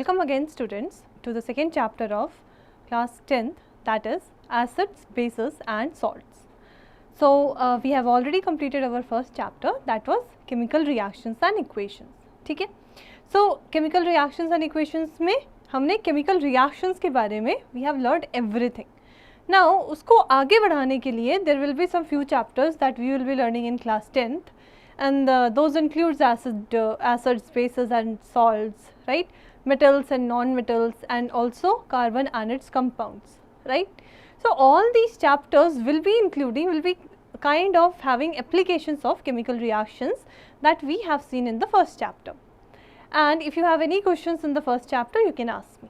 Welcome again students to the second chapter of class 10th, that is acids, bases and salts. So we have already completed our first chapter, that was chemical reactions and equations. ठीक है. So chemical reactions and equations में हमने chemical reactions के बारे में we have learned everything. Now उसको आगे बढ़ाने के लिए there will be some few chapters that we will be learning in class 10th, and those includes acids, bases and salts, right? Metals and non-metals, and also carbon and its compounds, right? So all these chapters will be kind of having applications of chemical reactions that we have seen in the first chapter. And if you have any questions in the first chapter, you can ask me.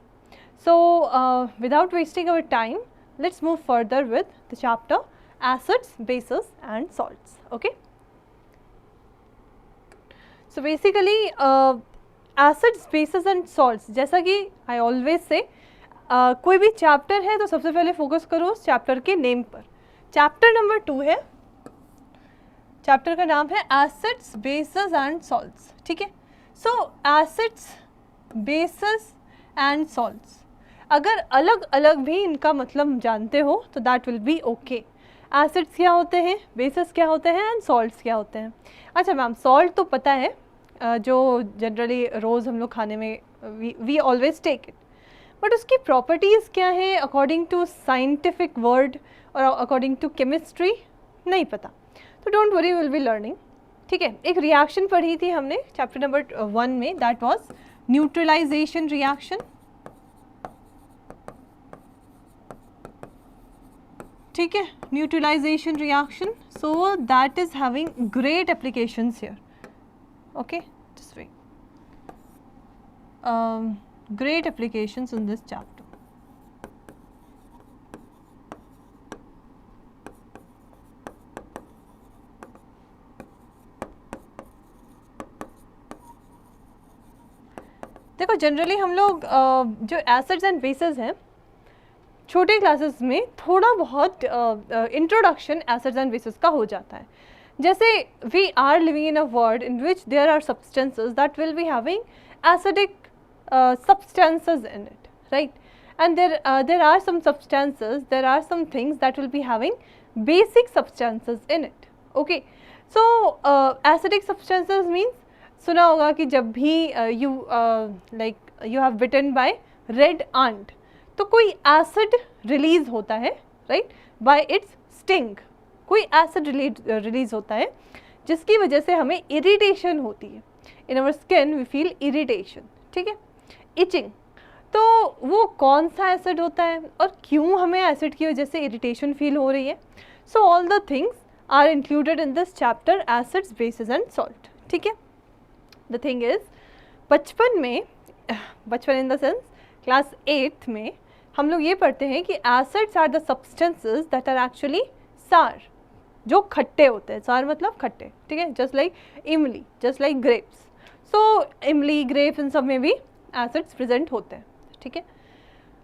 So without wasting our time, let's move further with the chapter acids, bases and salts. Okay. So basically acids, bases and salts, जैसा कि I always say कोई भी chapter है तो सबसे पहले focus करो उस चैप्टर के नेम पर. चैप्टर नंबर 2 है, चैप्टर का नाम है एसिड्स, बेसेस एंड सॉल्ट्स. ठीक है. सो एसिड्स, बेसेस एंड सॉल्ट्स, अगर अलग अलग भी इनका मतलब जानते हो तो that will be okay. Acids क्या होते हैं, बेसेस क्या होते हैं एंड सॉल्ट्स क्या होते हैं. अच्छा मैम, सॉल्ट तो पता है, जो जनरली रोज़ हम लोग खाने में we always take it, but उसकी प्रॉपर्टीज़ क्या है अकॉर्डिंग टू साइंटिफिक वर्ड और अकॉर्डिंग टू केमिस्ट्री नहीं पता. तो don't worry, will be learning. ठीक है. एक रिएक्शन पढ़ी थी हमने चैप्टर नंबर 1 में, दैट वाज न्यूट्रलाइजेशन रिएक्शन. ठीक है, neutralization reaction. So that is having great applications here. Okay, this way. Great applications in this chapter. देखो जनरली हम लोग जो एसिड्स एंड बेसेस हैं छोटे क्लासेस में थोड़ा बहुत इंट्रोडक्शन एसिड्स एंड बेसेस का हो जाता है. जैसे we are living in a world in which there are substances that will be having acidic substances in it, right? And there are some substances, there are some things that will be having basic substances in it. Okay, so acidic substances means सुना होगा कि जब भी you have bitten by red ant तो कोई acid release होता है, right, by its sting. कोई एसिड रिलीज होता है जिसकी वजह से हमें इरिटेशन होती है. In our skin we feel irritation. ठीक है, इचिंग. तो वो कौन सा एसिड होता है और क्यों हमें एसिड की वजह से इरिटेशन फील हो रही है. So all the things are included in this chapter acids, bases and salt. ठीक है. द थिंग इज बचपन in the sense class 8th में हम लोग ये पढ़ते हैं कि acids are the substances that are actually sour, जो खट्टे होते हैं. सार मतलब खट्टे. ठीक है. जस्ट लाइक इमली, जस्ट लाइक ग्रेप्स. सो इमली, ग्रेप्स, इन सब में भी एसिड्स प्रेजेंट होते हैं. ठीक है.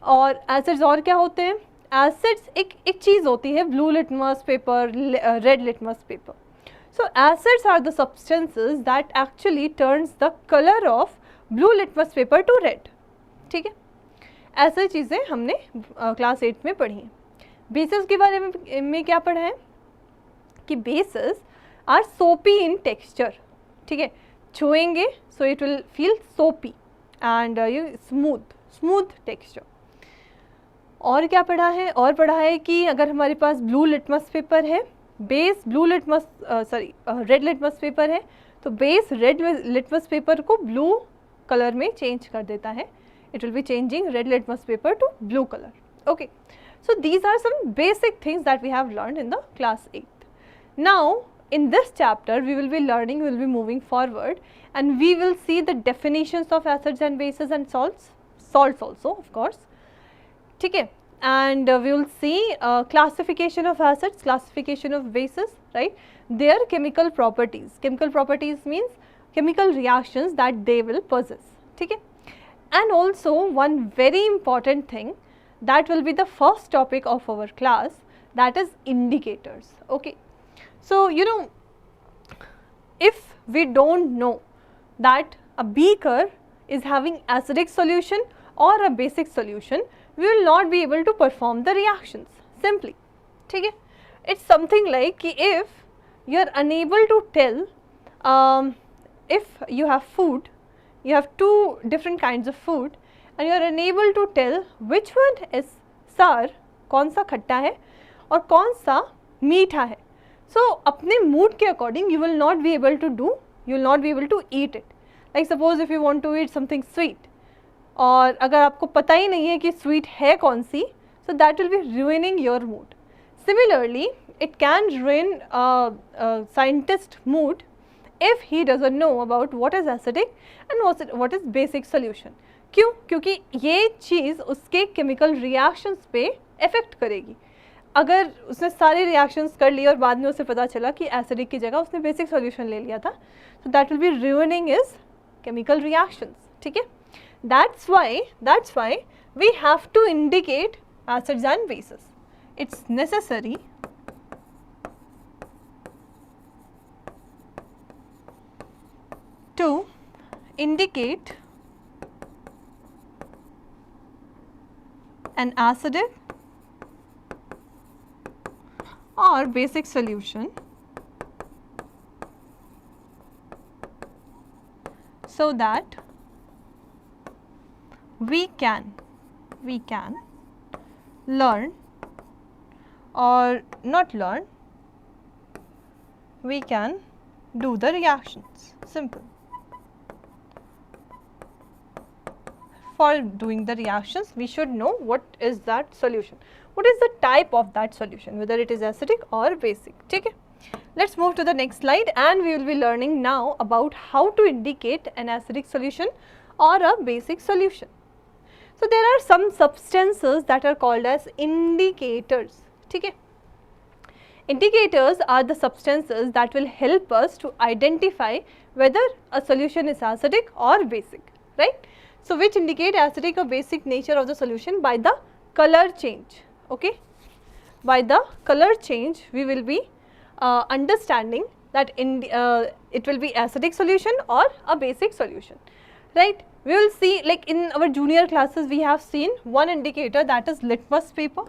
और एसिड्स और क्या होते हैं. एसिड्स एक चीज़ होती है, blue litmus paper, red litmus paper. So acids are the substances that actually turns the colour of blue litmus paper to red. ठीक है. ऐसी चीज़ें हमने क्लास 8 में पढ़ी हैं. बेसेस के बारे में क्या पढ़ा है कि बेसेस आर सोपी इन टेक्सचर. ठीक है. छुएंगे सो इट विल फील सोपी एंड यू स्मूथ टेक्सचर. और क्या पढ़ा है, और पढ़ा है कि अगर हमारे पास ब्लू लिटमस पेपर है, बेस रेड लिटमस पेपर है, तो बेस रेड लिटमस पेपर को ब्लू कलर में चेंज कर देता है. It will be changing red litmus paper to blue colour. Okay. So these are some basic things that we have learned in the class 8th. Now in this chapter we will be moving forward, and we will see the definitions of acids and bases and salts also of course. ठीक है. And we will see classification of acids, classification of bases, right, their chemical properties. Chemical properties means chemical reactions that they will possess. ठीक है. And also one very important thing that will be the first topic of our class, that is indicators. Okay. So you know, if we don't know that a beaker is having acidic solution or a basic solution, we will not be able to perform the reactions simply. ठीक है, it's something like कि if you are unable to tell, if you have food, you have two different kinds of food and you are unable to tell which one is sour, कौन सा खट्टा है और कौन सा मीठा है. So अपने mood के according you will not be able to do, you will not be able to eat it. Like suppose if you want to eat something sweet, और अगर आपको पता ही नहीं है कि sweet है कौन सी, so that will be ruining your mood. Similarly, it can ruin a scientist's mood if he doesn't know about what is acidic and what is basic solution. क्यों? क्योंकि ये चीज़ उसके chemical reactions पे affect करेगी. अगर उसने सारे reactions कर लिए और बाद में उसे पता चला कि acidic की जगह उसने basic solution ले लिया था, so that will be ruining his chemical reactions. ठीक है? That's why we have to indicate acids and bases. It's necessary to indicate an acidic or basic solution so that we can learn or not learn, we can do the reactions. Simple. For doing the reactions, we should know what is that solution, what is the type of that solution, whether it is acidic or basic. Okay? Let's move to the next slide and we will be learning now about how to indicate an acidic solution or a basic solution. So there are some substances that are called as indicators. Okay? Indicators are the substances that will help us to identify whether a solution is acidic or basic, right? So which indicate acidic or basic nature of the solution by the color change. Okay? By the color change we will be understanding that it will be acidic solution or a basic solution, right? We will see, like in our junior classes we have seen one indicator, that is litmus paper.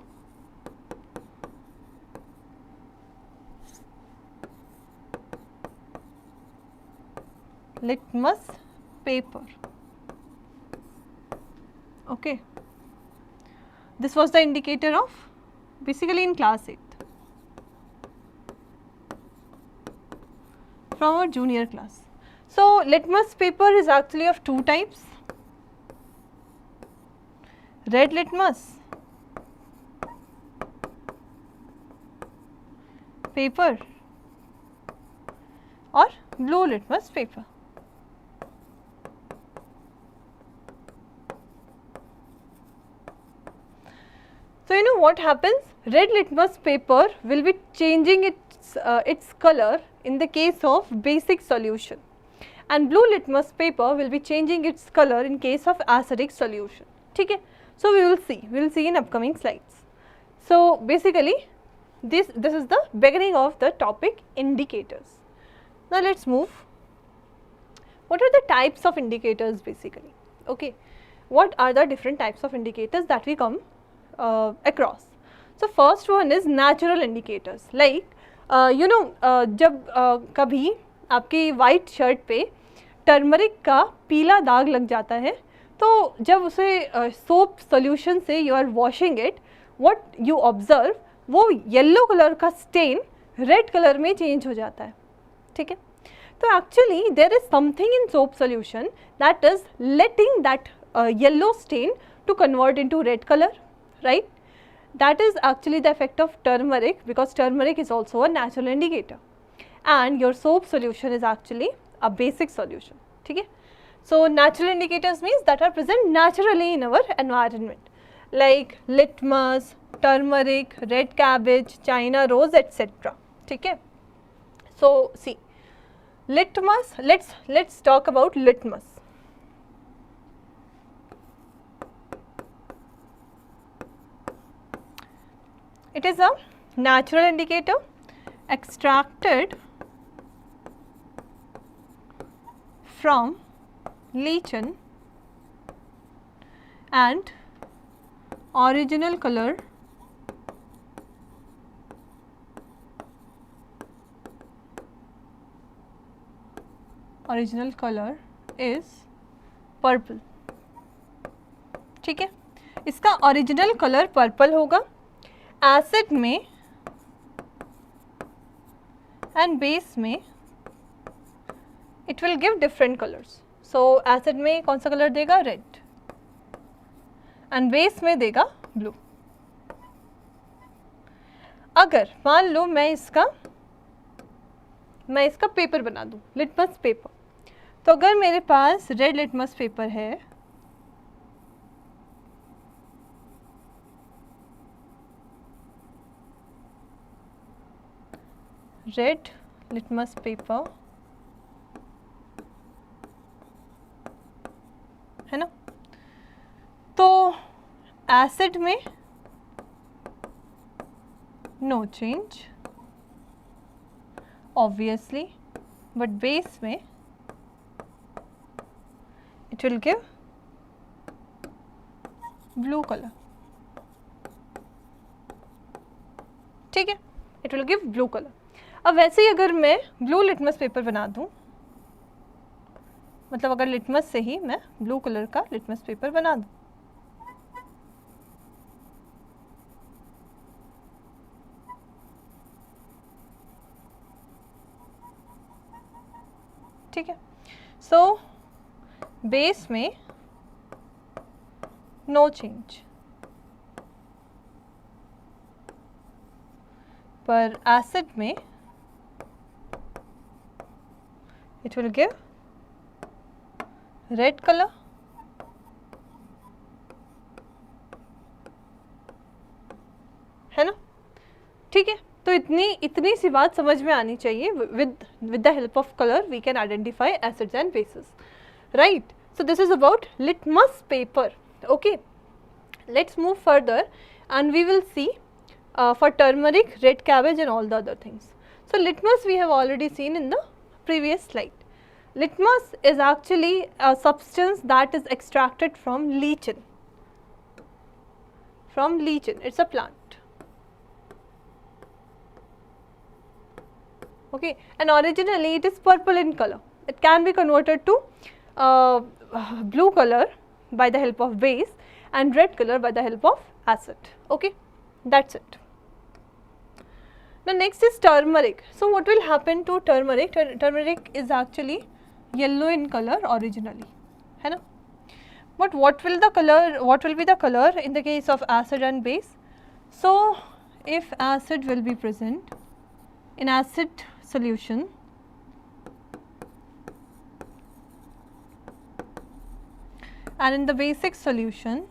Litmus paper. Okay. This was the indicator of basically in class 8th from our junior class. So litmus paper is actually of two types, red litmus paper or blue litmus paper. So you know what happens, red litmus paper will be changing its color in the case of basic solution and blue litmus paper will be changing its color in case of acidic solution. ठीक है? So we will see in upcoming slides. So basically this is the beginning of the topic indicators. Now let's move. What are the types of indicators basically? Okay, what are the different types of indicators that we come across? So first one is natural indicators, like you know जब कभी आपकी white shirt पे turmeric का पीला दाग लग जाता है, तो जब उसे सोप सोल्यूशन से you are washing it, what you observe, वो येलो कलर का स्टेन रेड कलर में चेंज हो जाता है. ठीक है? तो actually there is something in soap solution that is letting that yellow stain to convert into red colour, right? That is actually the effect of turmeric, because turmeric is also a natural indicator and your soap solution is actually a basic solution. ठीक है? So natural indicators means that are present naturally in our environment, like litmus, turmeric, red cabbage, China rose, etc. ठीक है? So see, litmus, let's talk about litmus. It is a natural indicator extracted from lichen and original color is purple. ठीक है, इसका original colour purple होगा. Acid में and base में it will give different colours. So acid में कौन सा colour देगा? रेड. एंड बेस में देगा ब्लू. अगर मान लो मैं इसका पेपर बना दूं, लिटमस पेपर, तो अगर मेरे पास रेड लिटमस पेपर है, रेड लिटमस पेपर है ना, तो एसिड में no change obviously, but base में it will give blue colour. ठीक है, it will give blue colour. अब वैसे ही अगर मैं ब्लू लिटमस पेपर बना दूं, मतलब अगर लिटमस से ही मैं ब्लू कलर का लिटमस पेपर बना दूं, ठीक है. सो बेस में नो चेंज, पर एसिड में it will give red color. है ना, ठीक है. तो इतनी सी बात समझ में आनी चाहिए. with the help of color we can identify acids and bases, right? So this is about litmus paper. Okay, let's move further and we will see for turmeric, red cabbage and all the other things. So litmus we have already seen in the previous slide. Litmus is actually a substance that is extracted from lichen. It's a plant. Okay, and originally it is purple in color. It can be converted to blue color by the help of base and red color by the help of acid. Okay, that's it. Now next is turmeric. So what will happen to turmeric? Turmeric is actually yellow in color originally, है ना? But what will be the color in the case of acid and base? So if acid will be present in acid solution, and in the basic solution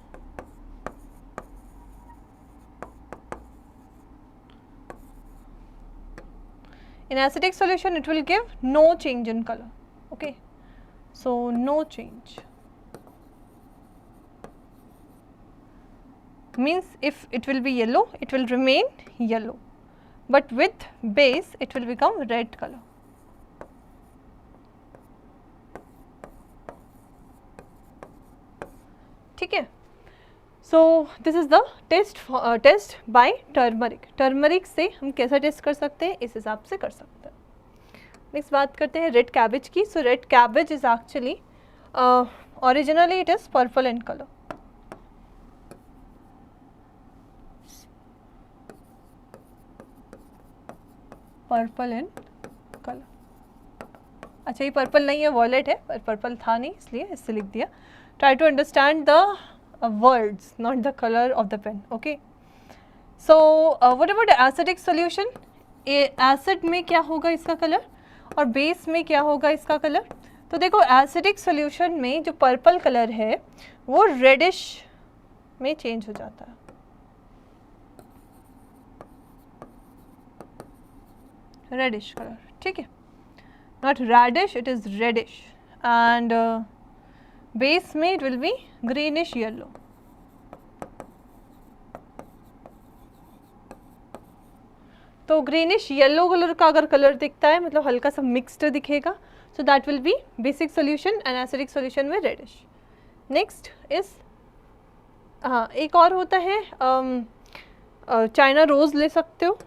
in acidic solution it will give no change in color. Okay, so no change means if it will be yellow, it will remain yellow, but with base it will become red color. ठीक है. So this is the test by turmeric. Turmeric से हम कैसा test कर सकते हैं, इस हिसाब से कर सकते हैं. नेक्स्ट बात करते हैं रेड कैबेज की. So red cabbage is actually originally it is purple in colour. Purple in colour. अच्छा, ये पर्पल नहीं है, वॉयलेट है, पर पर्पल था नहीं इसलिए इससे लिख दिया. Try to understand the words, not the colour of the pen. Okay, so what about acidic solution? Acid में क्या होगा इसका कलर और बेस में क्या होगा इसका कलर? तो देखो एसिडिक सॉल्यूशन में जो पर्पल कलर है वो रेडिश में चेंज हो जाता है. रेडिश कलर, ठीक है, not reddish, it is reddish. And base में it will be greenish yellow. तो ग्रीनिश येलो कलर का अगर कलर दिखता है मतलब हल्का सा मिक्स्ड दिखेगा, so that will B basic solution and acidic solution में रेडिश. नेक्स्ट इज हाँ, एक और होता है चाइना रोज़ ले सकते हो,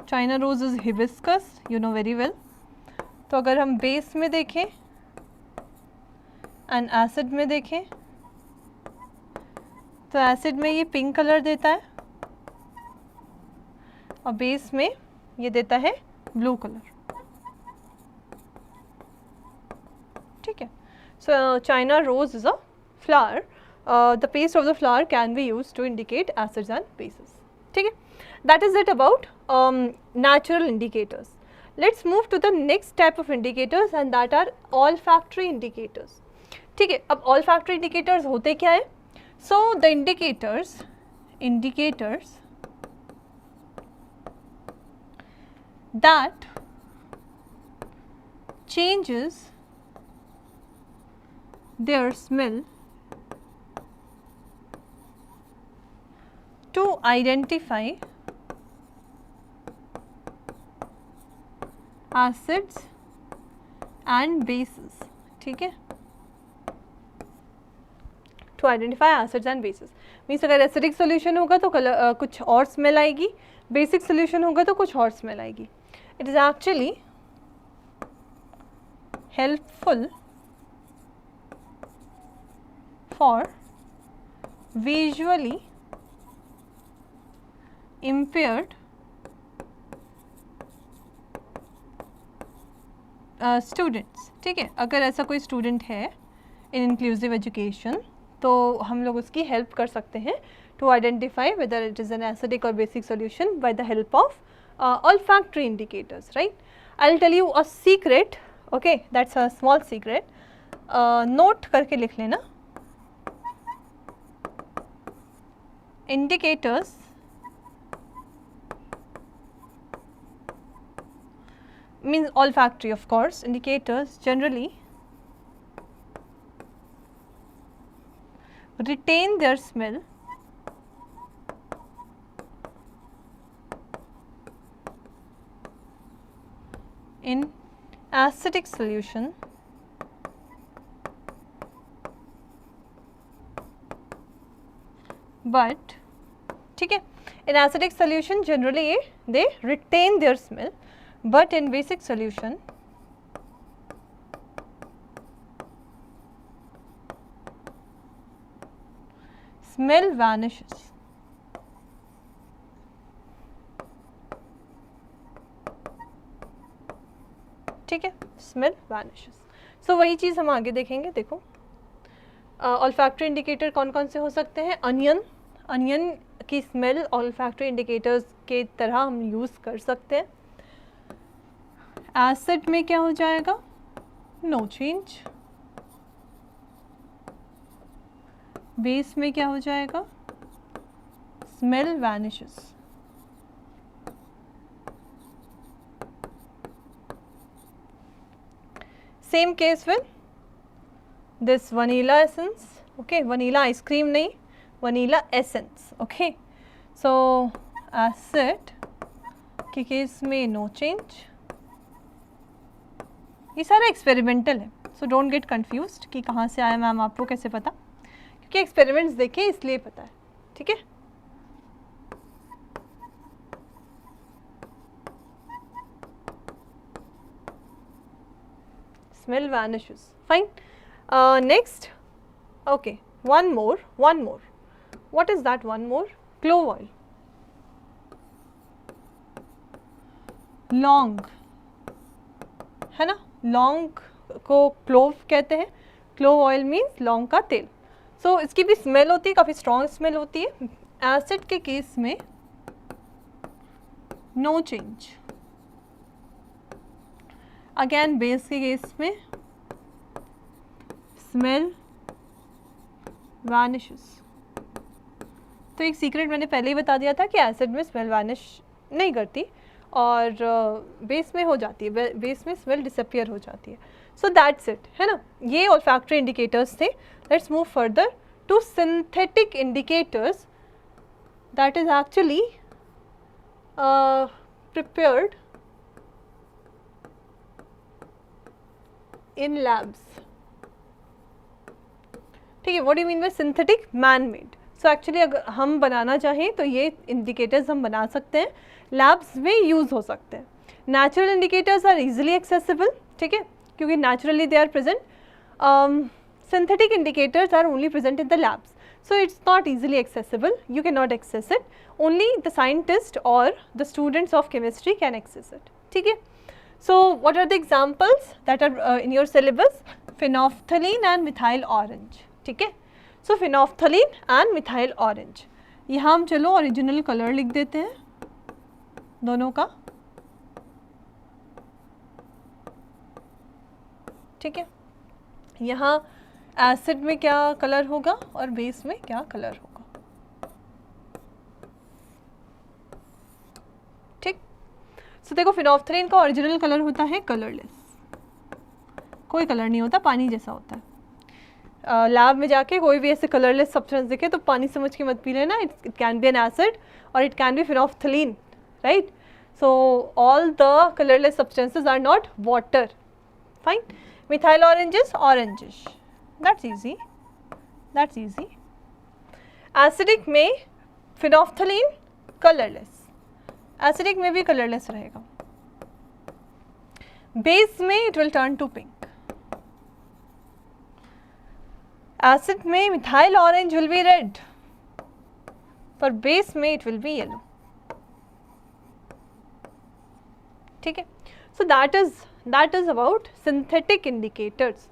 China rose is hibiscus, you know very well. तो अगर हम बेस में देखें एंड एसिड में देखें, तो एसिड में ये पिंक कलर देता है और बेस में ये देता है ब्लू कलर, ठीक है। So China rose is a flower, the paste of the flower can be use to indicate acids and bases, ठीक है। That is it about natural indicators. Let's move to the next type of indicators and that are olfactory indicators. ठीक है, अब olfactory indicators होते क्या है? So the indicators that changes their smell to identify acids and bases, ठीक है, to identify acids and bases. Means अगर acidic solution होगा तो कुछ और स्मेल आएगी, बेसिक सोल्यूशन होगा तो कुछ और स्मेल आएगी। It is actually helpful for visually impaired students, ठीक है। अगर ऐसा कोई स्टूडेंट है इन इंक्लूसिव एजुकेशन तो हम लोग उसकी हेल्प कर सकते हैं to identify whether it is an acidic और basic solution by the help of olfactory indicators, right? I'll tell you a secret, okay, that's a small secret, note करके लिख लेना। indicators means olfactory, of course. Indicators generally retain their smell in acidic solution but, ठीक है, in acidic solution generally they retain their smell, but in basic solution smell vanishes, ठीक है, smell vanishes। सो वही चीज़ हम आगे देखेंगे। देखो olfactory इंडिकेटर कौन कौन से हो सकते हैं? अनियन की स्मेल olfactory इंडिकेटर्स के तरह हम यूज़ कर सकते हैं। एसिड में क्या हो जाएगा? No change. बेस में क्या हो जाएगा? Smell vanishes. Same case with this vanilla essence, okay, vanilla ice cream नहीं, vanilla essence, okay. So acid के केस में नो चेंज। ये सारा एक्सपेरिमेंटल है, सो डोंट गेट कंफ्यूज्ड कि कहाँ से आया मैम, आपको कैसे पता? क्योंकि एक्सपेरिमेंट्स देखे इसलिए पता है, ठीक है। Smell vanishes, fine. Next, okay, one more. What is that one more? Clove oil. लौंग है ना, लौंग को क्लोव कहते हैं। क्लोव ऑयल मीन्स लौंग का तेल। सो इसकी भी स्मेल होती है, काफ़ी स्ट्रॉन्ग स्मेल होती है। एसिड के केस में नो चेंज। अगेन बेस के केस में स्मेल वैनिशेस। तो एक सीक्रेट मैंने पहले ही बता दिया था कि एसिड में स्मेल वैनिश नहीं करती और बेस में हो जाती है, बेस में स्मेल डिसअपियर हो जाती है। सो दैट्स इट, है ना। ये ऑल्फैक्टरी इंडिकेटर्स थे। Let's move further to synthetic indicators that is actually prepared in labs, ठीक है. What you mean by synthetic man made? So actually अगर हम बनाना चाहें तो ये इंडिकेटर्स हम बना सकते हैं, लैब्स में यूज़ हो सकते हैं. Natural indicators are easily accessible, ठीक है, क्योंकि naturally they are present. synthetic indicators are only present in the labs, so it's not easily accessible, you cannot access it, only the scientist or the students of chemistry can access it, ठीक है. So what are the examples that are in your syllabus? Phenolphthalein and methyl orange, ठीक है. So phenolphthalein and methyl orange, यहाँ हम चलो original colour लिख देते हैं दोनों का, ठीक है. यहाँ एसिड में क्या कलर होगा और बेस में क्या कलर होगा, ठीक. सो देखो फिनोल्फ्थलीन का ओरिजिनल कलर होता है कलरलेस, कोई कलर नहीं होता, पानी जैसा होता है. लैब में जाके कोई भी ऐसे कलरलेस सब्सटेंस दिखे तो पानी समझ के मत पी लेना, it can be an acid और it can be phenolphthalein, right. So all the colourless substances are not water, fine. Methyl oranges, oranges, that's easy, that's easy. Acidic में phenolphthalein colorless, acidic में भी colorless रहेगा. Base में it will turn to pink. Acid में methyl orange will be red, पर base में it will be yellow, ठीक है. So that is about synthetic indicators.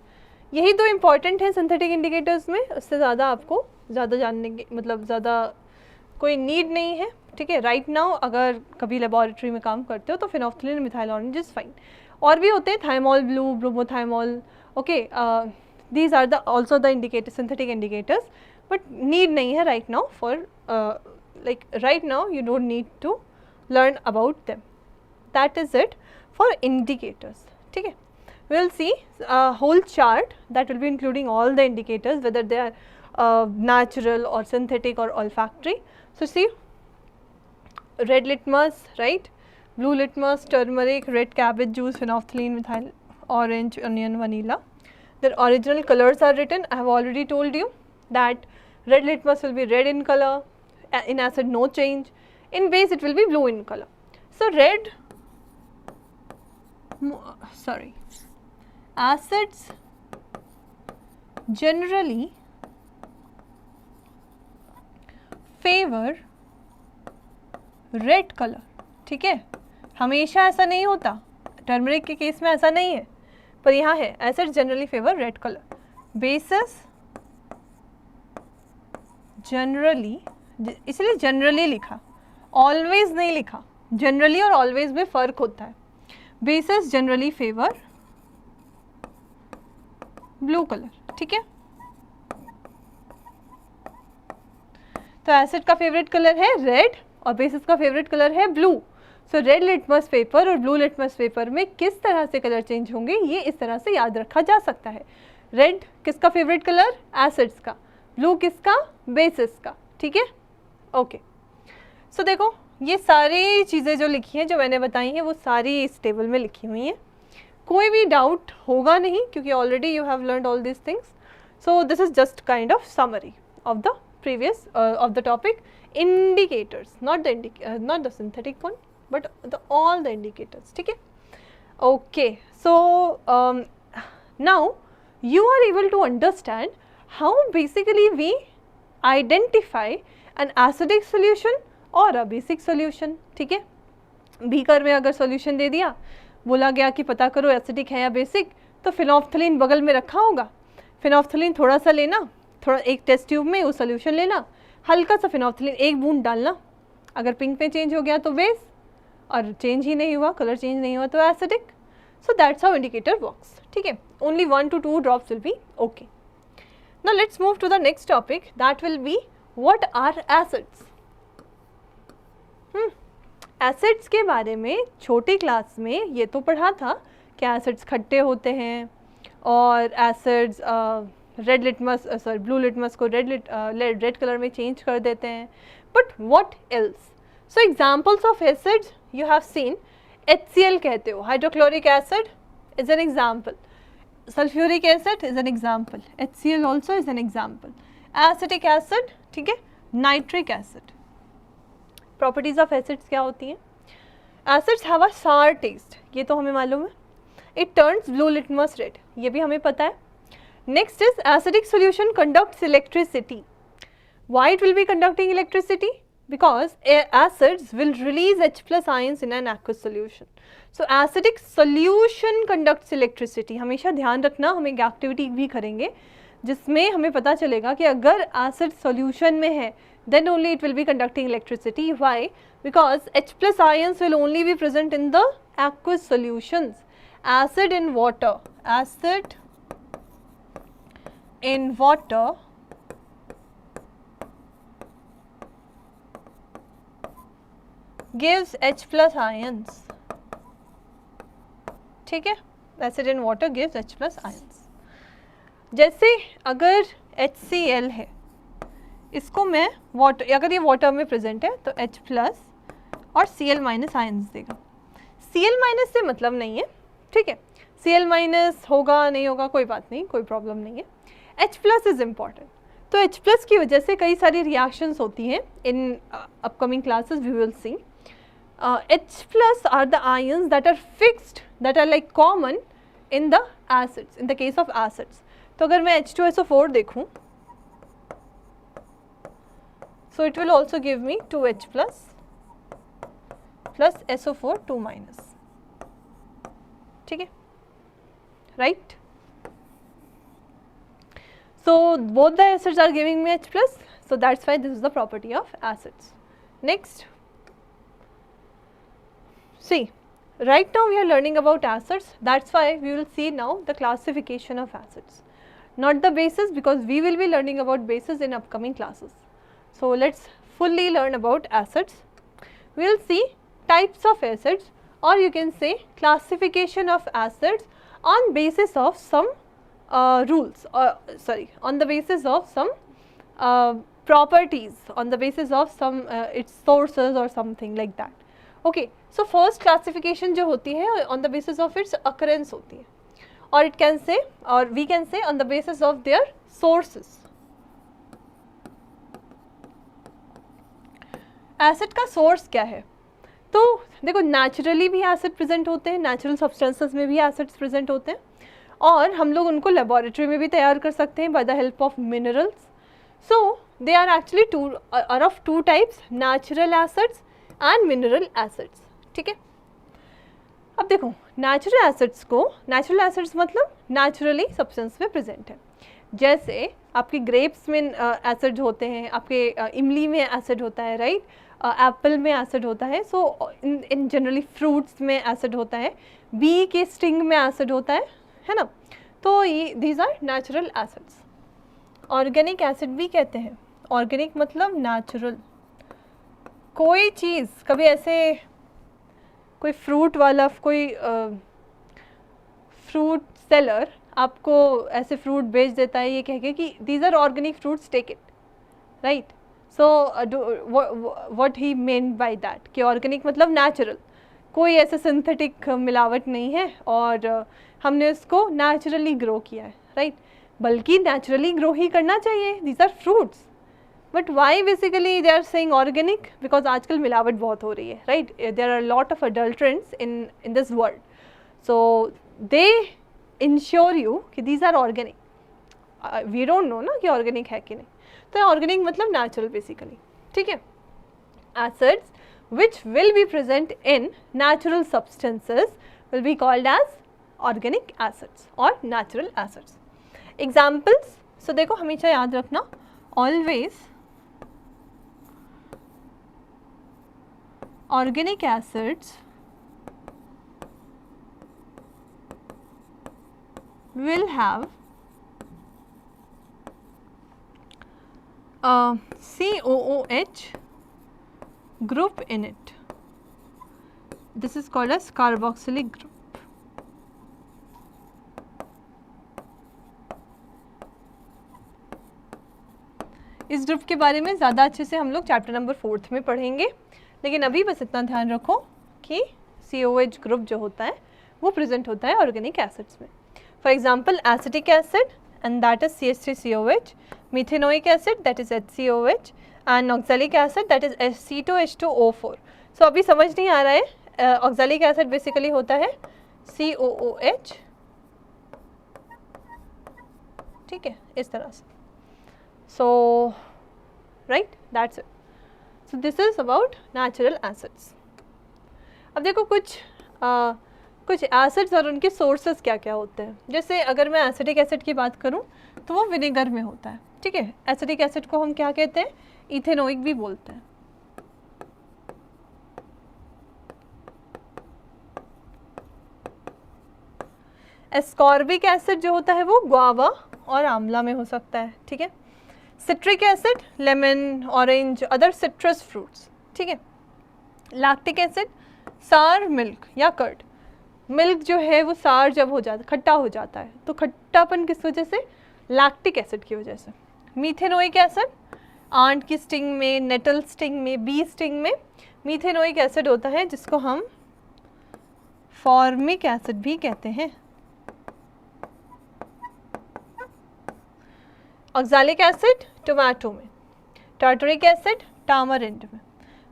यही तो इम्पॉर्टेंट है synthetic indicators में, उससे ज़्यादा आपको ज़्यादा जानने की मतलब ज़्यादा कोई नीड नहीं है, ठीक है. राइट नाउ अगर कभी लेबॉरेटरी में काम करते हो तो phenolphthalein methyl orange is fine. और भी होते हैं thymol blue, bromothymol, okay, these are the also the indicator synthetic indicators, but need नहीं है right now for like right now you don't need to learn about them. That is it for indicators, ठीक है. We will see a whole chart that will be including all the indicators whether they are natural or synthetic or olfactory. So see, red litmus, right, blue litmus, turmeric, red cabbage juice, phenolphthalein, methyl orange, onion, vanilla. Their original colors are written. I have already told you that red litmus will be red in color, in acid no change, in base it will be blue in color. So red, sorry, acids generally favor red color, ठीक है. हमेशा ऐसा नहीं होता, turmeric के case में ऐसा नहीं है, पर यहाँ है acid generally favour red colour. Basis generally, इसलिए जनरली लिखा, ऑलवेज नहीं लिखा. जनरली और ऑलवेज में फ़र्क होता है. Basis generally favour blue colour, ठीक है. तो एसिड का फेवरेट कलर है रेड और बेसिस का फेवरेट कलर है ब्लू. सो रेड लिटमस पेपर और ब्लू लिटमस पेपर में किस तरह से कलर चेंज होंगे ये इस तरह से याद रखा जा सकता है. रेड किसका फेवरेट कलर, एसिड्स का, ब्लू किसका, बेसिस का, ठीक है. ओके, सो देखो ये सारी चीज़ें जो लिखी हैं जो मैंने बताई हैं वो सारी इस टेबल में लिखी हुई हैं. कोई भी डाउट होगा नहीं क्योंकि already you have learned all this things. So this is just kind of summary of the previous of the topic indicators, not the synthetic one but all the indicators, ठीक है. Okay, so now you are able to understand how basically we identify an acidic solution or a basic solution, ठीक है. Beaker में अगर solution दे दिया, बोला गया कि पता करो एसिडिक है या बेसिक, तो फिनोल्फ्थलीन बगल में रखा होगा. फिनोल्फ्थलीन थोड़ा सा लेना, थोड़ा एक टेस्ट ट्यूब में वो सॉल्यूशन लेना, हल्का सा फिनोल्फ्थलीन एक बूंद डालना, अगर पिंक में चेंज हो गया तो बेस, और चेंज ही नहीं हुआ, कलर चेंज नहीं हुआ तो एसिडिक. So that's how indicator works, ठीक है. Only 1 to 2 drops will be okay. Now let's move to the next topic, that will be what are acids. Acids के बारे में छोटी क्लास में ये तो पढ़ा था कि एसिड्स खट्टे होते हैं और acids red litmus sorry blue litmus को रेड कलर में चेंज कर देते हैं. But what else? So examples of acids you have seen, HCl कहते हो, hydrochloric acid is an example. sulfuric acid is an example, HCl also is an example, acetic acid, ठीक है, nitric acid. Properties of acids क्या होती हैं? Acids have a sour taste, ये तो हमें मालूम है. It turns blue litmus red, ये भी हमें पता है. Next is acidic solution conducts electricity. Why it will be conducting electricity? Because acids will release H plus ions in an aqueous solution. So acidic solution conducts electricity. हमेशा ध्यान रखना, हम एक एक्टिविटी भी करेंगे जिसमें हमें पता चलेगा कि अगर एसिड सॉल्यूशन में है then only it will be conducting electricity. Why? Because H plus ions will only be present in the aqueous solutions. Acid in water, acid in water gives H plus ions. ठीक है, acid in water gives H plus ions. जैसे अगर HCl है, इसको मैं water, अगर ये water में प्रेजेंट है तो H प्लस और Cl माइनस आयंस देगा. Cl माइनस से मतलब नहीं है, ठीक है, Cl माइनस होगा नहीं होगा कोई बात नहीं, कोई प्रॉब्लम नहीं है. H plus is important. तो H प्लस की वजह से कई सारी रिएक्शंस होती हैं. In upcoming classes we will see. H plus are the ions that are fixed, that are like common in the acids, in the case of acids. तो अगर मैं H2SO4 देखूं, so it will also give me 2H plus SO4 2 minus. ठीक है, right? So both the acids are giving me H plus, so that's why this is the property of acids. Next. See, right now we are learning about acids, that's why we will see now the classification of acids, not the bases, because we will be learning about bases in upcoming classes. So let's fully learn about acids. We will see types of acids, or you can say classification of acids on basis of some rules, or on the basis of some properties, on the basis of some its sources or something like that. Okay, so first classification जो होती है on the basis of its occurrence होती है, or it can say, or we can say on the basis of their sources. Acid का source क्या है? तो देखो, नेचुरली भी एसिड प्रेजेंट होते हैं, नेचुरल सब्सटेंसेस में भी एसिड्स प्रेजेंट होते हैं, और हम लोग उनको लेबोरेटरी में भी तैयार कर सकते हैं by the help of minerals. So they are actually are of two types, natural acids and mineral acids. ठीक है, अब देखो नेचुरल एसिड्स को, नेचुरल एसिड्स मतलब नेचुरली सब्सटेंस में प्रेजेंट है. जैसे आपके ग्रेप्स में एसिड होते हैं, आपके इमली में एसिड होता है, राइट, एप्पल में एसिड होता है, सो इन जनरली फ्रूट्स में एसिड होता है, बी के स्टिंग में एसिड होता है ना. तो ये these are natural acids. Organic acid भी कहते हैं. ऑर्गेनिक मतलब नेचुरल. कोई चीज़ कभी ऐसे कोई फ्रूट वाला, कोई फ्रूट सेलर आपको ऐसे फ्रूट बेच देता है ये कह के कि these are organic fruits, take it, right. So what he mean by that कि ऑर्गेनिक मतलब नेचुरल, कोई ऐसे सिंथेटिक मिलावट नहीं है और हमने उसको नेचुरली ग्रो किया है, राइट. बल्कि नेचुरली ग्रो ही करना चाहिए, these are fruits. But why basically they are saying organic? Because आजकल मिलावट बहुत हो रही है, right. There are lot of adulterants in this world, so they ensure you कि these are organic. We don't know ना कि ऑर्गेनिक है कि नहीं. तो ऑर्गेनिक मतलब नेचुरल बेसिकली. ठीक है, acids which will be present in natural substances will be called as organic acids or natural acids. Examples, so देखो हमेशा याद रखना, always organic acids will have a COOH group in it. This is called as carboxylic group. इस group के बारे में ज़्यादा अच्छे से हम लोग चैप्टर नंबर 4 में पढ़ेंगे, लेकिन अभी बस इतना ध्यान रखो कि COH ग्रुप जो होता है वो प्रेजेंट होता है ऑर्गेनिक एसिड्स में. For example, acetic acid, and that is CH3COH, methanoic acid, that is HCOH, and oxalic acid, that is C2H2O4. So अभी समझ नहीं आ रहा है, oxalic acid basically होता है COOH, ठीक है, इस तरह से. So right, that's it. So this is about natural acids. अब देखो कुछ एसिड्स और उनके सोर्सेज क्या क्या होते हैं. जैसे अगर मैं एसिडिक एसिड की बात करूं तो वो विनेगर में होता है, ठीक है. एसिडिक एसिड को हम क्या कहते हैं, इथेनोइक भी बोलते हैं. एस्कॉर्बिक एसिड जो होता है वो गुआवा और आंवला में हो सकता है, ठीक है. Citric acid lemon, orange, other citrus fruits, ठीक है. लैक्टिक एसिड सार मिल्क या कर्ड. मिल्क जो है वो सार जब हो जाता है, खट्टा हो जाता है, तो खट्टापन किस वजह से, लैक्टिक एसिड की वजह से. मीथेनोइक एसिड आंट की स्टिंग में, नेटल स्टिंग में, बी स्टिंग में मीथेनोइक एसिड होता है, जिसको हम फॉर्मिक एसिड भी कहते हैं. ऑक्सैलिक एसिड टोमेटो में, टार्टरिक एसिड टामरिंड में.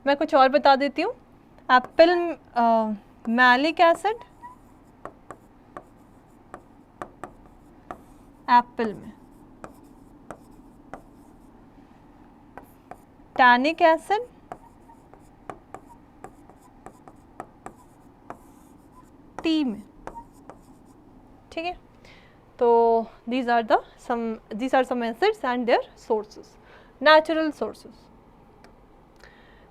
मैं कुछ और बता देती हूँ. एप्पल मैलिक एसिड एप्पल में, टैनिक एसिड टी में, ठीक है. तो these are some acids and their sources, natural sources.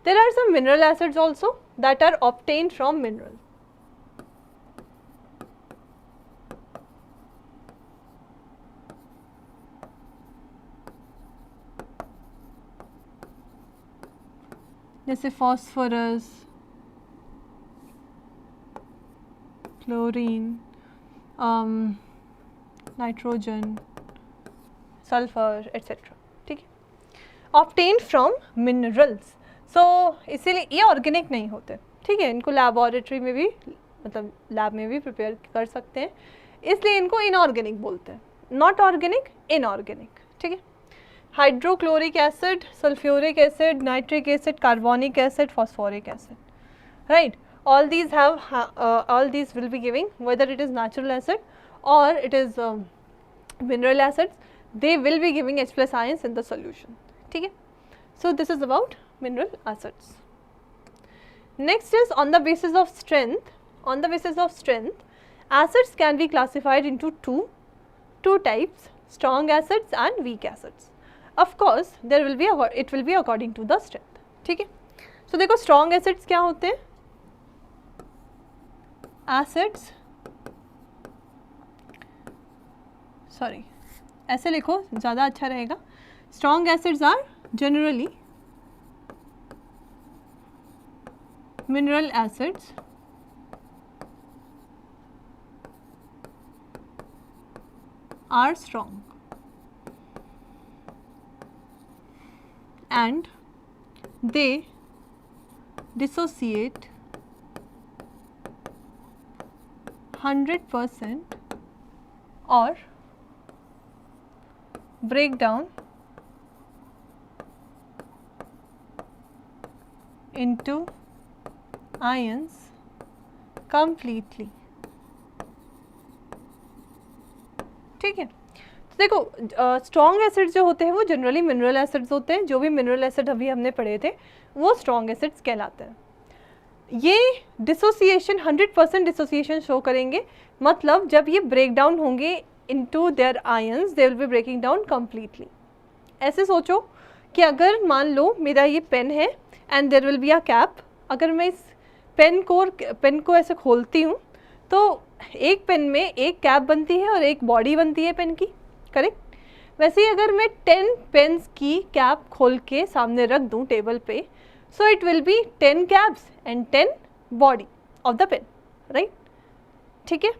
There are some mineral acids also that are obtained from mineral. जैसे phosphorus, chlorine, nitrogen, sulphur etcetera, ठीक है. Obtain from minerals. सो इसीलिए ये organic नहीं होते, ठीक है. इनको लैबोरेटरी में भी, मतलब लैब में भी प्रिपेयर कर सकते हैं, इसलिए इनको इनऑर्गेनिक बोलते हैं. नॉट ऑर्गेनिक, इनऑर्गेनिक, ठीक है. Hydrochloric acid, sulphuric acid, nitric acid, carbonic acid, phosphoric acid, right. all these will be giving, whether it is natural acid or it is mineral acids, they will be giving H plus ions in the solution, ठीक है. So this is about mineral acids. Next is on the basis of strength. On the basis of strength, acids can be classified into two types, strong acids and weak acids. Of course it will be according to the strength, ठीक है. So देखो strong acids क्या होते हैं, acids, sorry ऐसे लिखो ज़्यादा अच्छा रहेगा. Strong acids are generally mineral acids are strong and they dissociate 100% or break down into ions completely, ठीक है. तो देखो स्ट्रॉन्ग एसिड्स जो होते हैं वो जनरली मिनरल एसिड्स होते हैं. जो भी मिनरल एसिड अभी हमने पढ़े थे वो स्ट्रॉन्ग एसिड्स कहलाते हैं. ये डिसोसिएशन 100% डिसोसिएशन शो करेंगे, मतलब जब ये ब्रेक डाउन होंगे into their ions they will be breaking down completely. ऐसे सोचो कि अगर मान लो मेरा ये पेन है and there will be a cap. अगर मैं इस पेन को ऐसे खोलती हूँ तो एक पेन में एक कैप बनती है और एक बॉडी बनती है पेन की, करेक्ट. वैसे ही अगर मैं 10 पेन्स की कैप खोल के सामने रख दूं टेबल पे, so it will be 10 caps and 10 body of the pen, right, ठीक है.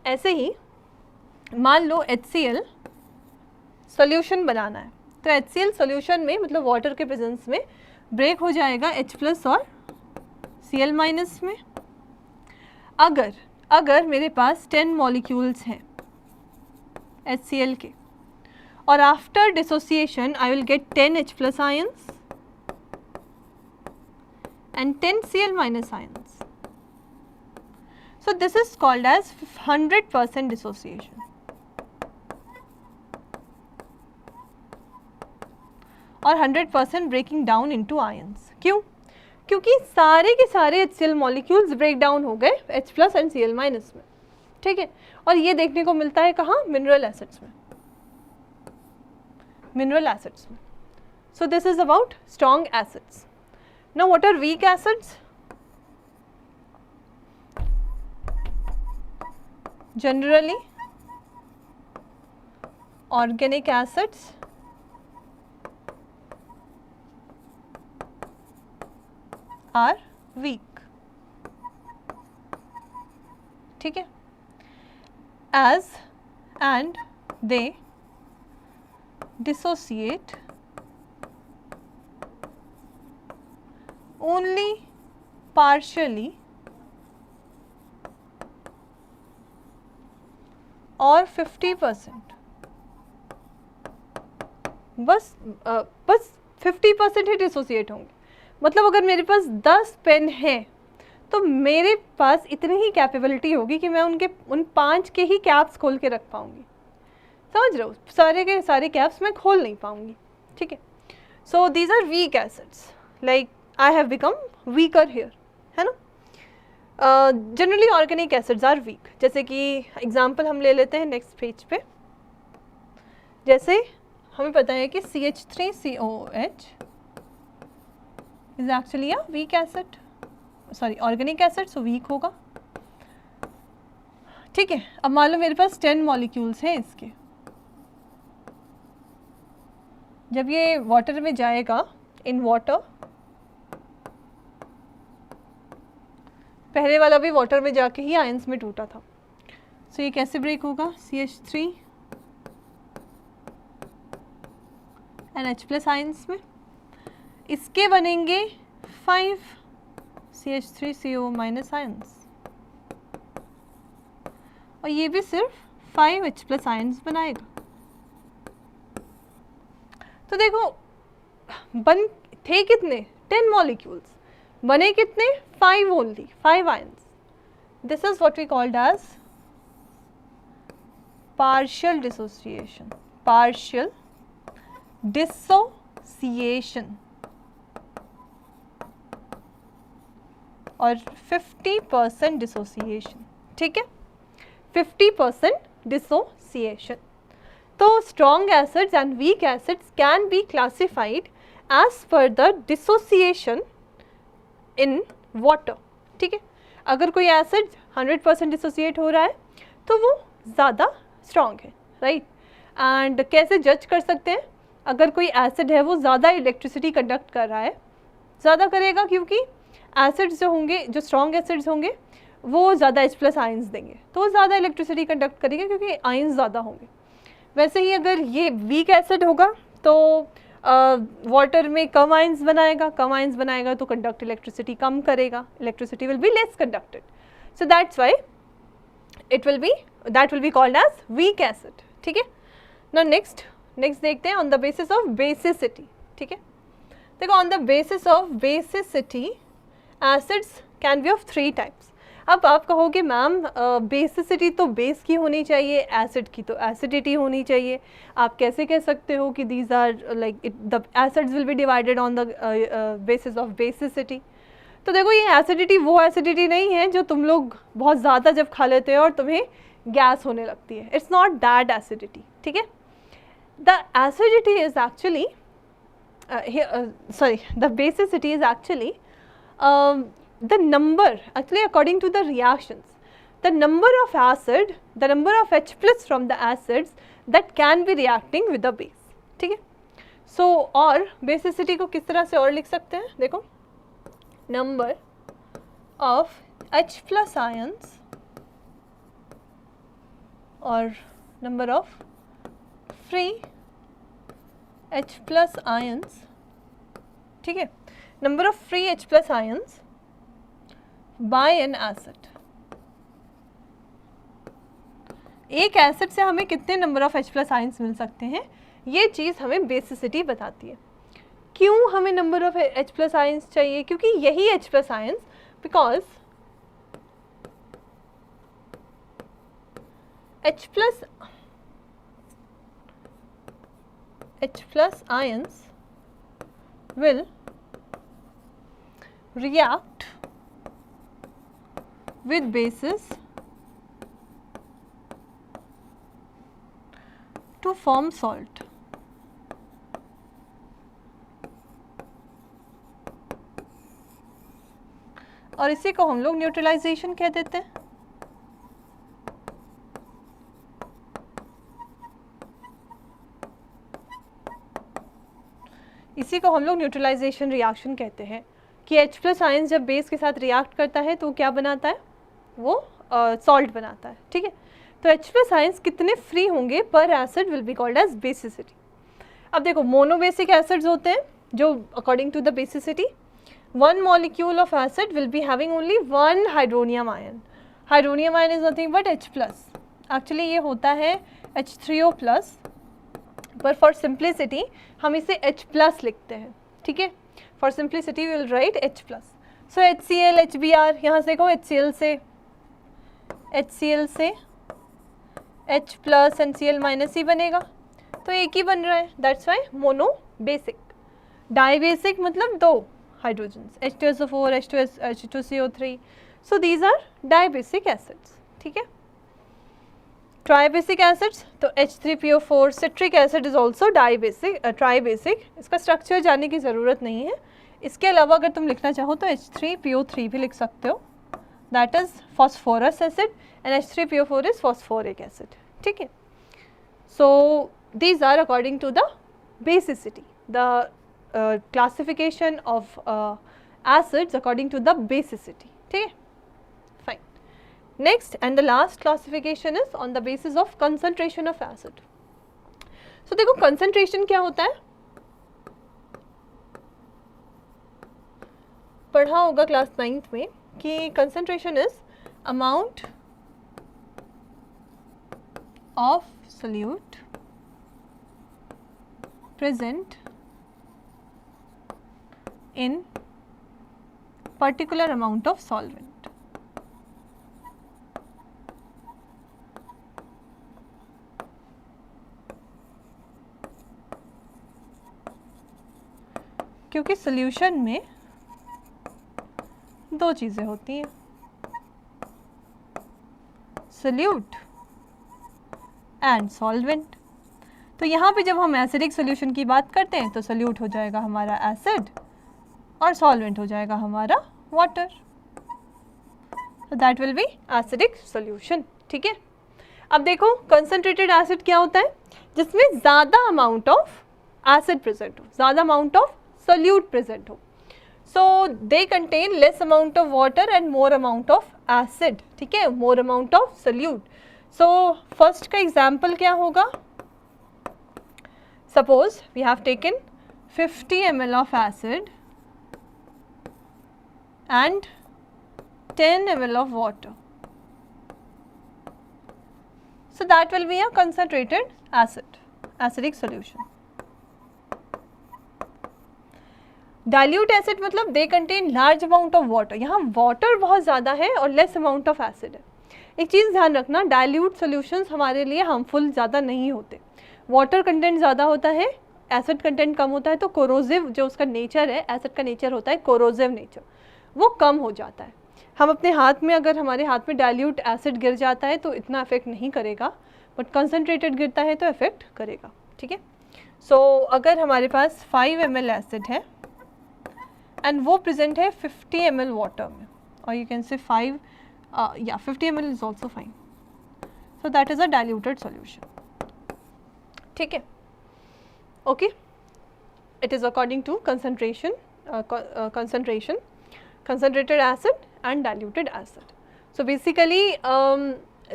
ऐसे ही मान लो HCl सॉल्यूशन बनाना है, तो HCl सॉल्यूशन में मतलब वाटर के प्रेजेंस में ब्रेक हो जाएगा H+ और Cl- में. अगर मेरे पास 10 मॉलिक्यूल्स हैं, HCl के, और after dissociation I will get 10 H plus ions and 10 Cl minus ions. So this is called as 100% dissociation. और 100% ब्रेकिंग डाउन इनटू आयंस. क्यों? क्योंकि सारे के सारे HCl मॉलिक्यूल्स ब्रेक डाउन हो गए H plus and Cl minus में. ठीक है, और ये देखने को मिलता है कहाँ? मिनरल एसिड्स में. मिनरल एसिड्स में. So this is about strong acids. Now what are weak acids? Generally organic acids are weak. ठीक है, as and they dissociate only partially और 50%. बस 50% ही डिसोसिएट होंगे. मतलब अगर मेरे पास 10 पेन हैं तो मेरे पास इतनी ही कैपेबिलिटी होगी कि मैं उन 5 के ही कैप्स खोल के रख पाऊंगी. समझ रहे हो? सारे के सारे कैप्स मैं खोल नहीं पाऊंगी. ठीक है, so these are weak acids. Like I have become weaker here, है ना. Generally organic acids are weak. जैसे कि एग्जांपल हम ले लेते हैं नेक्स्ट पेज पे. जैसे हमें पता है कि CH3COOH is actually a weak acid, sorry organic acid, so weak होगा. ठीक है, अब मान लो मेरे पास 10 मॉलिक्यूल्स हैं इसके. जब ये वाटर में जाएगा, इन वाटर, पहले वाला भी वाटर में जाके ही आयंस में टूटा था. सो ये कैसे ब्रेक होगा? CH3 and H plus ions में. इसके बनेंगे 5 CH3CO माइनस आयंस, और ये भी सिर्फ 5 H प्लस आयंस बनाएगा. तो देखो बन थे कितने? 10 मॉलिक्यूल्स, बने कितने? 5 only, 5 ions. This is what we called as partial dissociation. Partial dissociation. और 50% डिसोसिएशन. ठीक है, 50% डिसोसिएशन. तो strong acids and weak acids can be classified as per the dissociation in water. ठीक है, अगर कोई एसिड 100% डिसोसिएट हो रहा है तो वो ज़्यादा स्ट्रॉन्ग है, राइट. एंड कैसे जज कर सकते हैं? अगर कोई एसिड है वो ज़्यादा इलेक्ट्रिसिटी कंडक्ट कर रहा है, ज़्यादा करेगा क्योंकि एसिड्स जो होंगे, जो स्ट्रॉन्ग एसिड्स होंगे, वो ज़्यादा H प्लस आयंस देंगे, तो वो ज़्यादा इलेक्ट्रिसिटी कंडक्ट करेंगे क्योंकि आयंस ज़्यादा होंगे. वैसे ही अगर ये वीक एसिड होगा तो वाटर में कम आयंस बनाएगा, कम आयंस बनाएगा तो कंडक्ट इलेक्ट्रिसिटी कम करेगा, electricity will be less conducted. So that's why that will be called as weak acid. ठीक है, now next देखते हैं on the basis of basicity. ठीक है, देखो on the basis of basicity acids can be of 3 types. अब आप कहोगे मैम बेसिसिटी तो बेस की होनी चाहिए, एसिड की तो एसिडिटी होनी चाहिए. आप कैसे कह सकते हो कि these are like the acids will be divided on the basis of basicity? तो देखो ये एसिडिटी वो एसिडिटी नहीं है जो तुम लोग बहुत ज़्यादा जब खा लेते हो और तुम्हें गैस होने लगती है. It's not that acidity. ठीक है, the acidity is actually the basicity is actually the number, actually according to the reactions, the number of acid, the number of H plus from the acids that can be reacting with the base. ठीक है, so और basicity को किस तरह से और लिख सकते हैं? देखो, number of H plus ions और number of free H plus ions. ठीक है, number of free H plus ions by an acid एक एसिड से हमें कितने नंबर ऑफ H+ आयंस मिल सकते हैं, ये चीज़ हमें बेसिसिटी बताती है। क्यों हमें नंबर ऑफ H+ आयंस चाहिए, क्योंकि यही H+ ions, because H+ ions will react with bases to form salt. और इसी को हम लोग न्यूट्रलाइजेशन कह देते हैं। इसी को हम लोग न्यूट्रलाइजेशन रिएक्शन कहते हैं कि H+ आयंस जब बेस के साथ रिएक्ट करता है तो क्या बनाता है, वो सॉल्ट बनाता है। ठीक है, तो H+ आयंस कितने फ्री होंगे पर acid will be called as basicity. अब देखो मोनोबेसिक एसिड्स होते हैं जो according to the basicity, one molecule of acid will be having only one hydronium ion. Hydronium ion is nothing but H+. Actually ये होता है H3O+, पर for simplicity हम इसे H+ लिखते हैं। ठीक है, for simplicity we will write H+. So HCl, HBr, यहाँ से देखो HCl से H+ and Cl- ही बनेगा, तो एक ही बन रहा है, that's why मोनोबेसिक। डाइबेसिक मतलब दो hydrogens, H2SO4, H2CO3, so these are diabasic acids। ठीक है, ट्राइबेसिक एसिड्स तो H3PO4, citric acid is also dibasic, tribasic, इसका स्ट्रक्चर जानने की ज़रूरत नहीं है। इसके अलावा अगर तुम लिखना चाहो तो H3PO3 भी लिख सकते हो, that is phosphorus acid, and H3PO4 is phosphoric acid. ठीक है, so these are according to the basicity, the classification of acids according to the basicity। ठीक है, fine। Next and the last classification is on the basis of concentration of acid। So देखो concentration क्या होता है, पढ़ा होगा class 9th में कि concentration is amount of solute present in particular amount of solvent। क्योंकि सॉल्यूशन में दो चीज़ें होती हैं, सोल्यूट एंड सॉल्वेंट। तो यहाँ पे जब हम एसिडिक सॉल्यूशन की बात करते हैं तो सोल्यूट हो जाएगा हमारा एसिड और सॉल्वेंट हो जाएगा हमारा water, so that will be acidic solution। ठीक है, अब देखो कंसंट्रेटेड एसिड क्या होता है, जिसमें ज़्यादा अमाउंट ऑफ एसिड प्रेजेंट हो, ज़्यादा अमाउंट ऑफ सोल्यूट प्रेजेंट हो, so they contain less amount of water and more amount of acid. ठीक है, more amount of solute. So first का एग्जाम्पल क्या होगा, suppose we have taken 50 ml of acid and 10 ml of water, so that will be a concentrated acid, acidic solution। Dilute acid मतलब they contain large amount of water, यहाँ water बहुत ज़्यादा है और less amount of acid है। एक चीज़ ध्यान रखना, डाइल्यूट सॉल्यूशंस हमारे लिए हार्मफुल ज़्यादा नहीं होते, वाटर कंटेंट ज़्यादा होता है, एसिड कंटेंट कम होता है, तो कोरोसिव जो उसका नेचर है, एसिड का नेचर होता है कोरोसिव नेचर, वो कम हो जाता है। हम अपने हाथ में, अगर हमारे हाथ में डाइल्यूट एसिड गिर जाता है तो इतना इफेक्ट नहीं करेगा, बट कंसनट्रेटेड गिरता है तो इफेक्ट करेगा। ठीक है, सो अगर हमारे पास 5 ml एसिड है एंड वो प्रेजेंट है 50 ml वाटर में, और you can say 50 ml is also fine, so that is a diluted solution. ठीक है, okay, it is according to concentration, concentrated acid and diluted acid। So basically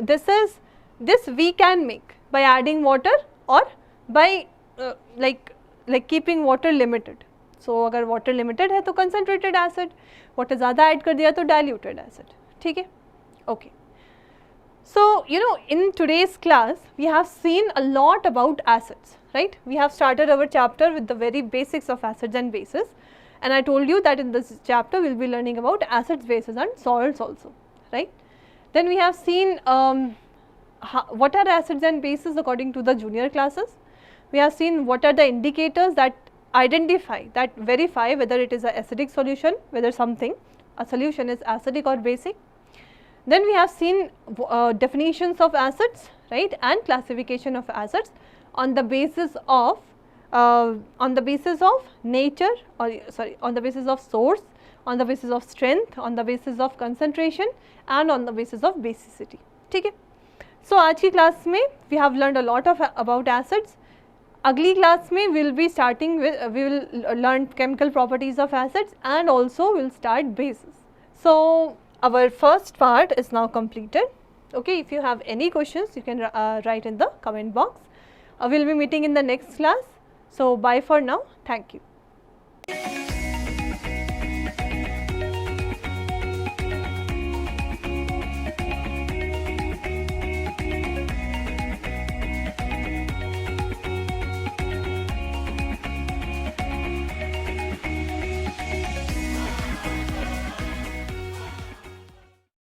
this we can make by adding water or by like keeping water limited। So अगर water limited है तो concentrated acid, water ज़्यादा add कर दिया तो diluted acid। ठीक है, okay। अब देखो कंसंट्रेटेड एसिड क्या होता है, जिसमें ज़्यादा अमाउंट ऑफ एसिड प्रेजेंट हो, ज़्यादा अमाउंट ऑफ सोल्यूट प्रेजेंट हो, सो अगर वाटर लिमिटेड है तो कंसंट्रेटेड एसिड, ठीक है, okay. So, in today's class, we have seen a lot about acids, right? We have started our chapter with the very basics of acids and bases, and I told you that in this chapter we will be learning about acids, bases and salts also, right? Then we have seen what are acids and bases according to the junior classes. We have seen what are the indicators that identify, that verify whether it is an acidic solution, whether a solution is acidic or basic. Then we have seen definitions of acids, right, and classification of acids on the basis of nature, or sorry, on the basis of source, on the basis of strength, on the basis of concentration and on the basis of basicity. ठीक है. So आज की class में we have learned a lot of about acids. अगली class में we will be starting with we will learn chemical properties of acids and also we will start bases. So our first part is now completed. Okay, if you have any questions, you can write in the comment box. We will be meeting in the next class. So bye for now. Thank you.